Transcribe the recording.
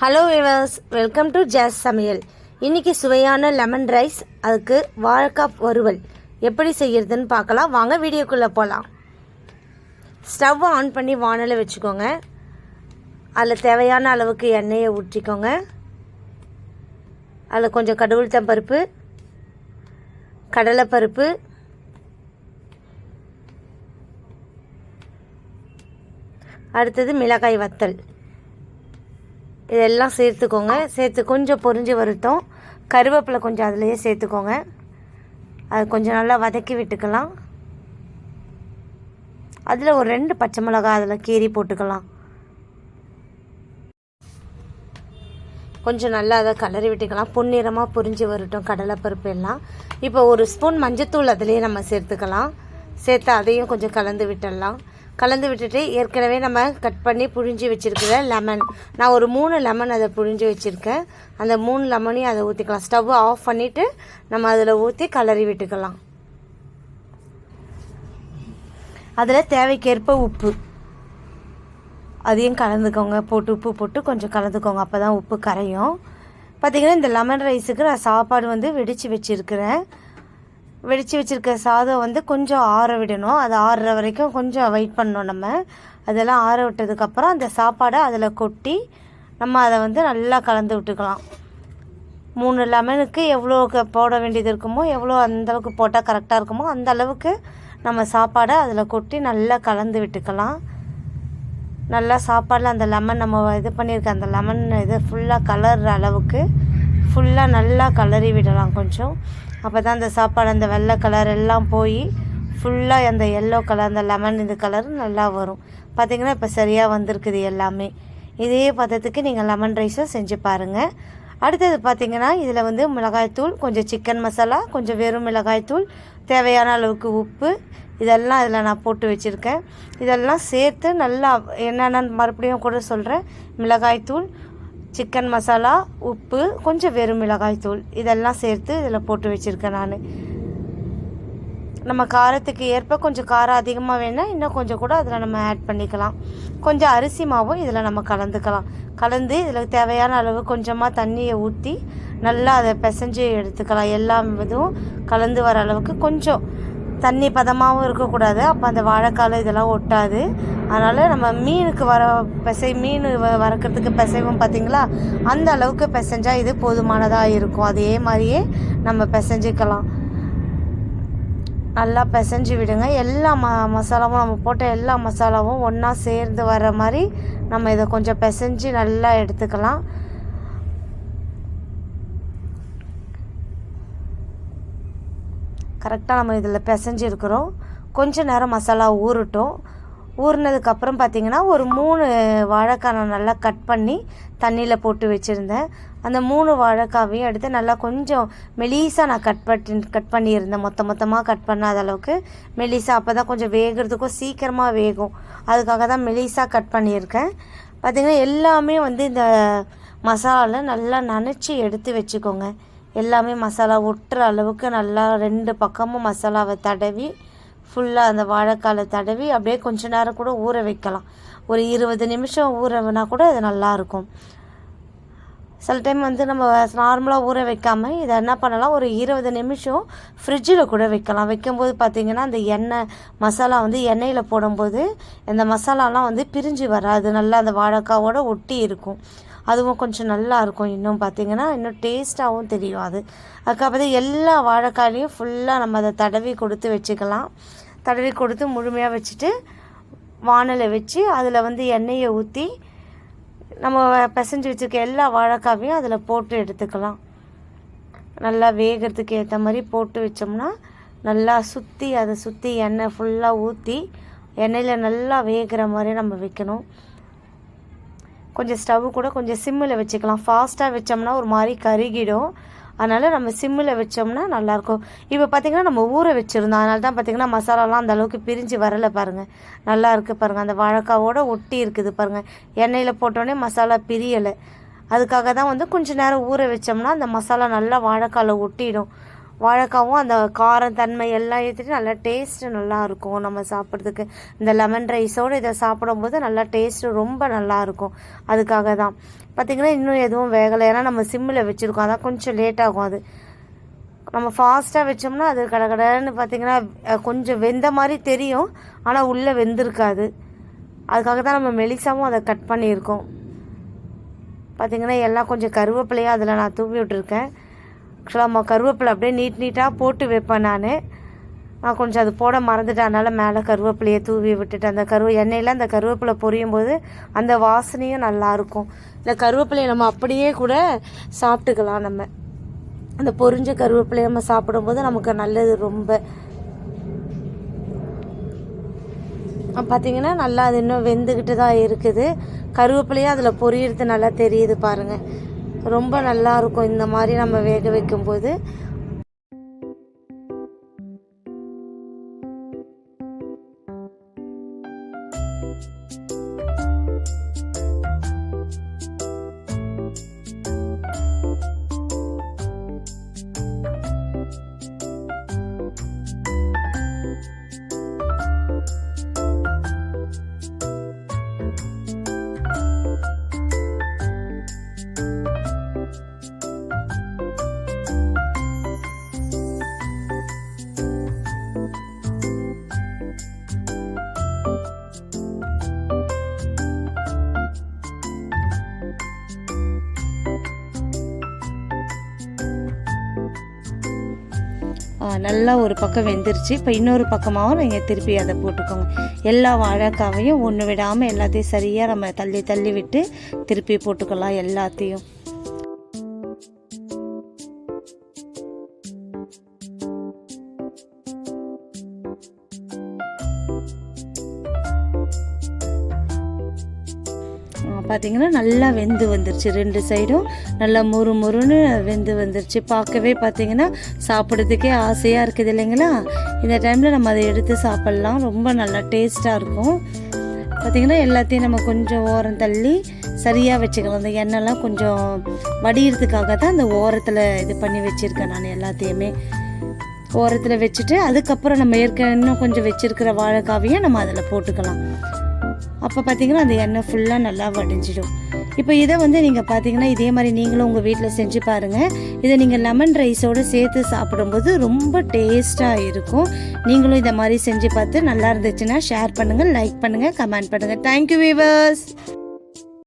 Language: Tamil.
ஹலோ விவர்ஸ், வெல்கம் டு ஜாஸ் சமையல். இன்றைக்கி சுவையான லெமன் ரைஸ், அதுக்கு வாழைக்காய் வறுவல் எப்படி செய்கிறதுன்னு பார்க்கலாம். வாங்க வீடியோக்குள்ளே போகலாம். ஸ்டவ் ஆன் பண்ணி வானலை வச்சுக்கோங்க. அதில் தேவையான அளவுக்கு எண்ணெயை ஊற்றிக்கோங்க. அதில் கொஞ்சம் கடவுள்தம் பருப்பு, கடலைப்பருப்பு, அடுத்தது மிளகாய் வத்தல், இதெல்லாம் சேர்த்துக்கோங்க. சேர்த்து கொஞ்சம் பொரிஞ்சு வரட்டும். கருவேப்பிலை கொஞ்சம் அதிலையே சேர்த்துக்கோங்க. அது கொஞ்சம் நல்லா வதக்கி விட்டுக்கலாம். அதில் ஒரு 2 பச்சை மிளகாய் அதில் கீறி போட்டுக்கலாம். கொஞ்சம் நல்லா அதை கலரி விட்டுக்கலாம். பொன்னிறமாக பொரிஞ்சு வரட்டும் கடலைப்பருப்பு எல்லாம். இப்போ 1 ஸ்பூன் மஞ்சத்தூள் அதிலேயே நம்ம சேர்த்துக்கலாம். சேர்த்து அதையும் கொஞ்சம் கலந்து விட்டுடலாம். கலந்து விட்டுட்டு ஏற்கனவே நம்ம கட் பண்ணி புழிஞ்சி வச்சுருக்கிற லெமன், நான் ஒரு 3 லெமன் அதை புழிஞ்சி வச்சுருக்கேன். அந்த 3 லெமனையும் அதை ஊற்றிக்கலாம். ஸ்டவ் ஆஃப் பண்ணிவிட்டு நம்ம அதில் ஊற்றி கலரி விட்டுக்கலாம். அதில் தேவைக்கேற்ப உப்பு அதையும் கலந்துக்கோங்க. உப்பு போட்டு கொஞ்சம் கலந்துக்கோங்க. அப்போ தான் உப்பு கரையும். பார்த்திங்கன்னா இந்த லெமன் ரைஸுக்கு நான் சாப்பாடு வெடித்து வச்சுருக்கிறேன். வெடித்து வச்சுருக்க சாதம் கொஞ்சம் ஆற விடணும். அது ஆறுற வரைக்கும் கொஞ்சம் வெயிட் பண்ணணும். நம்ம அதெல்லாம் ஆற விட்டதுக்கப்புறம் அந்த சாப்பாடை அதில் கொட்டி நம்ம அதை நல்லா கலந்து விட்டுக்கலாம். 3 லெமனுக்கு எவ்வளோ போட வேண்டியது இருக்குமோ, எவ்வளோ அந்தளவுக்கு போட்டால் கரெக்டாக இருக்குமோ அந்த அளவுக்கு நம்ம சாப்பாடை அதில் கொட்டி நல்லா கலந்து விட்டுக்கலாம். நல்லா சாப்பாடில் அந்த லெமன் நம்ம இது பண்ணியிருக்க அந்த லெமன் ஃபுல்லாக கலர்ற அளவுக்கு ஃபுல்லாக நல்லா கலரி விடலாம் கொஞ்சம். அப்போ தான் அந்த சாப்பாடு அந்த வெள்ளை கலர் எல்லாம் போய் ஃபுல்லாக அந்த எல்லோ கலர், அந்த லெமன் இந்த கலர் நல்லா வரும். பார்த்திங்கன்னா இப்போ சரியாக வந்திருக்குது எல்லாமே. இதே பதத்துக்கு நீங்கள் லெமன் ரைஸும் செஞ்சு பாருங்கள். அடுத்தது பார்த்திங்கன்னா இதில் மிளகாய்த்தூள், கொஞ்சம் சிக்கன் மசாலா, கொஞ்சம் வெறும் மிளகாய்த்தூள், தேவையான அளவுக்கு உப்பு, இதெல்லாம் இதில் நான் போட்டு வச்சுருக்கேன். இதெல்லாம் சேர்த்து நல்லா என்னென்னு மறுபடியும் கூட சொல்கிறேன். மிளகாய்த்தூள், சிக்கன் மசாலா, உப்பு, கொஞ்சம் வெறும் மிளகாய்த்தூள், இதெல்லாம் சேர்த்து இதில் போட்டு வச்சுருக்கேன் நான். நம்ம காரத்துக்கு ஏற்ப கொஞ்சம் காரம் அதிகமாக வேணால் இன்னும் கொஞ்சம் கூட அதில் நம்ம ஆட் பண்ணிக்கலாம். கொஞ்சம் அரிசி மாவும் இதில் நம்ம கலந்துக்கலாம். கலந்து இதில் தேவையான அளவு கொஞ்சமாக தண்ணியை ஊற்றி நல்லா அதை பிசைஞ்சு எடுத்துக்கலாம். எல்லா இதுவும் கலந்து வர அளவுக்கு கொஞ்சம் தண்ணி பதமாகவும் இருக்கக்கூடாது. அப்போ அந்த வாழைக்காய் இதெல்லாம் ஒட்டாது. அதனால் நம்ம மீனுக்கு மீன் வறுக்கிறதுக்கு பிசைவும் பார்த்திங்களா, அந்த அளவுக்கு பிசைஞ்சால் இது போதுமானதாக இருக்கும். அதே மாதிரியே நம்ம பிசைஞ்சிக்கலாம். நல்லா பிசைஞ்சு விடுங்க. எல்லா மசாலாவும் நம்ம போட்ட எல்லா மசாலாவும் ஒன்றா சேர்ந்து வர மாதிரி நம்ம இதை கொஞ்சம் பிசைஞ்சு நல்லா எடுத்துக்கலாம். கரெக்டாக நம்ம இதில் பிசைஞ்சிருக்கிறோம். கொஞ்சம் நேரம் மசாலா ஊறட்டும். ஊறினதுக்கப்புறம் பார்த்திங்கன்னா ஒரு 3 வாழைக்காய் நான் நல்லா கட் பண்ணி தண்ணியில் போட்டு வச்சுருந்தேன். அந்த 3 வாழைக்காவையும் எடுத்து நல்லா கொஞ்சம் மெலிசாக நான் கட் பண்ணியிருந்தேன். மொத்தமாக கட் பண்ணாத அளவுக்கு மெலிசாக, அப்போ தான் கொஞ்சம் வேகிறதுக்கும் சீக்கிரமாக வேகும். அதுக்காக தான் மெலிசாக கட் பண்ணியிருக்கேன். பார்த்திங்கன்னா எல்லாமே இந்த மசாலாவில் நல்லா நனைச்சி எடுத்து வச்சுக்கோங்க. எல்லாமே மசாலா ஒட்டுற அளவுக்கு நல்லா 2 பக்கமும் மசாலாவை தடவி ஃபுல்லாக அந்த வாழைக்காலை தடவி அப்படியே கொஞ்ச நேரம் கூட ஊற வைக்கலாம். ஒரு 20 நிமிஷம் ஊறனா கூட அது நல்லாயிருக்கும். சில டைம் நம்ம நார்மலாக ஊற வைக்காமல் இதை என்ன பண்ணலாம், ஒரு 20 நிமிஷம் ஃப்ரிட்ஜில் கூட வைக்கலாம். வைக்கும்போது பார்த்திங்கன்னா அந்த எண்ணெய் மசாலா எண்ணெயில் போடும்போது அந்த மசாலாலாம் பிரிஞ்சு வராது. நல்லா அந்த வாழைக்காவோடு ஒட்டி இருக்கும். அதுவும் கொஞ்சம் நல்லாயிருக்கும். இன்னும் பார்த்திங்கன்னா இன்னும் டேஸ்ட்டாகவும் தெரியும் அது. அதுக்கப்புறம் எல்லா வாழைக்காயிலையும் ஃபுல்லாக நம்ம அதை தடவி கொடுத்து வச்சுக்கலாம். தடவி கொடுத்து முழுமையாக வச்சுட்டு வானலை வச்சு அதில் எண்ணெயை ஊற்றி நம்ம பிசைஞ்சு வச்சுருக்க எல்லா வாழைக்காவையும் அதில் போட்டு எடுத்துக்கலாம். நல்லா வேகிறதுக்கு ஏற்ற மாதிரி போட்டு வச்சோம்னா நல்லா அதை சுற்றி எண்ணெய் ஃபுல்லாக ஊற்றி எண்ணெயில் நல்லா வேகிற மாதிரி நம்ம வைக்கணும். கொஞ்சம் ஸ்டவ் கூட கொஞ்சம் சிம்மில் வச்சுக்கலாம். ஃபாஸ்ட்டாக வச்சோம்னா ஒரு மாதிரி கருகிடும். அதனால் நம்ம சிம்மில் வச்சோம்னா நல்லாயிருக்கும். இப்போ பார்த்திங்கன்னா நம்ம ஊற வச்சுருந்தோம். அதனால தான் பார்த்திங்கன்னா மசாலாலாம் அந்த அளவுக்கு பிரிஞ்சு வரலை பாருங்கள். நல்லா இருக்குது பாருங்கள். அந்த வாழைக்காவோடு ஒட்டி இருக்குது பாருங்கள். எண்ணெயில் போட்டோடனே மசாலா பிரியலை. அதுக்காக தான் கொஞ்சம் நேரம் ஊற வச்சோம்னா அந்த மசாலா நல்லா வாழைக்காயில் ஒட்டிடும். வாழைக்காவும் அந்த காரம் தன்மை எல்லாம் ஏற்றிட்டு நல்லா டேஸ்ட்டு நல்லாயிருக்கும் நம்ம சாப்பிட்றதுக்கு. இந்த லெமன் ரைஸோடு இதை சாப்பிடும்போது நல்லா டேஸ்ட்டு ரொம்ப நல்லாயிருக்கும். அதுக்காக தான் பார்த்திங்கன்னா இன்னும் எதுவும் வேகலை, ஏன்னா நம்ம சிம்மில் வச்சுருக்கோம், அதான் கொஞ்சம் லேட் ஆகும். அது நம்ம ஃபாஸ்ட்டாக வச்சோம்னா அது கடகடன்னு பார்த்திங்கன்னா கொஞ்சம் வெந்த மாதிரி தெரியும், ஆனால் உள்ளே வெந்திருக்காது. அதுக்காக தான் நம்ம மெலிசாவும் அதை கட் பண்ணியிருக்கோம். பார்த்திங்கன்னா எல்லாம் கொஞ்சம் கருவேப்பிலையாக அதில் நான் தூவி விட்டுருக்கேன். ஆக்சுவலாக நம்ம கருவேப்பிலை அப்படியே நீட்டாக போட்டு வைப்பேன். நான் கொஞ்சம் அது போட மறந்துட்டேன், அதனால் மேலே கருவேப்பிலையை தூவி விட்டுட்டேன். அந்த எண்ணெயில் அந்த கருவேப்பிலை பொரியும் போது அந்த வாசனையும் நல்லாயிருக்கும். இந்த கருவேப்பிலையை நம்ம அப்படியே கூட சாப்பிட்டுக்கலாம். நம்ம அந்த பொரிஞ்ச கருவேப்பிலையை நம்ம சாப்பிடும்போது நமக்கு நல்லது ரொம்ப. பார்த்திங்கன்னா நல்லா அது இன்னும் வெந்துக்கிட்டு தான் இருக்குது. கருவேப்பிலையும் அதில் பொரியிறது நல்லா தெரியுது பாருங்கள். ரொம்ப நல்லாயிருக்கும் இந்த மாதிரி நம்ம வேக வைக்கும்போது. நல்லா ஒரு பக்கம் வெந்துருச்சு. இப்போ இன்னொரு பக்கமாகவும் நீங்கள் திருப்பி அதை போட்டுக்கோங்க. எல்லா வாழைக்காவையும் ஒன்று விடாமல் எல்லாத்தையும் சரியாக நம்ம தள்ளி விட்டு திருப்பி போட்டுக்கலாம் எல்லாத்தையும். பார்த்திங்கன்னா நல்லா வெந்து வந்துருச்சு. 2 சைடும் நல்லா முறுமுறுன்னு வெந்து வந்துருச்சு. பார்க்கவே பார்த்திங்கன்னா சாப்பிட்றதுக்கே ஆசையாக இருக்குது இல்லைங்களா? இந்த டைமில் நம்ம அதை எடுத்து சாப்பிட்லாம், ரொம்ப நல்லா டேஸ்ட்டாக இருக்கும். பார்த்திங்கன்னா எல்லாத்தையும் நம்ம கொஞ்சம் ஓரம் தள்ளி சரியாக வச்சுக்கலாம். அந்த எண்ணெய்லாம் கொஞ்சம் வடிகிறதுக்காக தான் அந்த ஓரத்தில் இது பண்ணி வச்சுருக்கேன். நான் எல்லாத்தையுமே ஓரத்தில் வச்சுட்டு அதுக்கப்புறம் நம்ம இன்னும் கொஞ்சம் வச்சுருக்கிற வாழைக்காவையும் நம்ம அதில் போட்டுக்கலாம். அப்போ பார்த்திங்கன்னா அந்த எண்ணெய் ஃபுல்லாக நல்லா வடிஞ்சிடும். இப்போ இதை நீங்கள் பார்த்திங்கன்னா இதே மாதிரி நீங்களும் உங்கள் வீட்டில் செஞ்சு பாருங்கள். இதை நீங்கள் லெமன் ரைஸோடு சேர்த்து சாப்பிடும்போது ரொம்ப டேஸ்ட்டாக இருக்கும். நீங்களும் இதை மாதிரி செஞ்சு பார்த்து நல்லா இருந்துச்சுன்னா ஷேர் பண்ணுங்கள், லைக் பண்ணுங்கள், கமெண்ட் பண்ணுங்கள். Thank you viewers.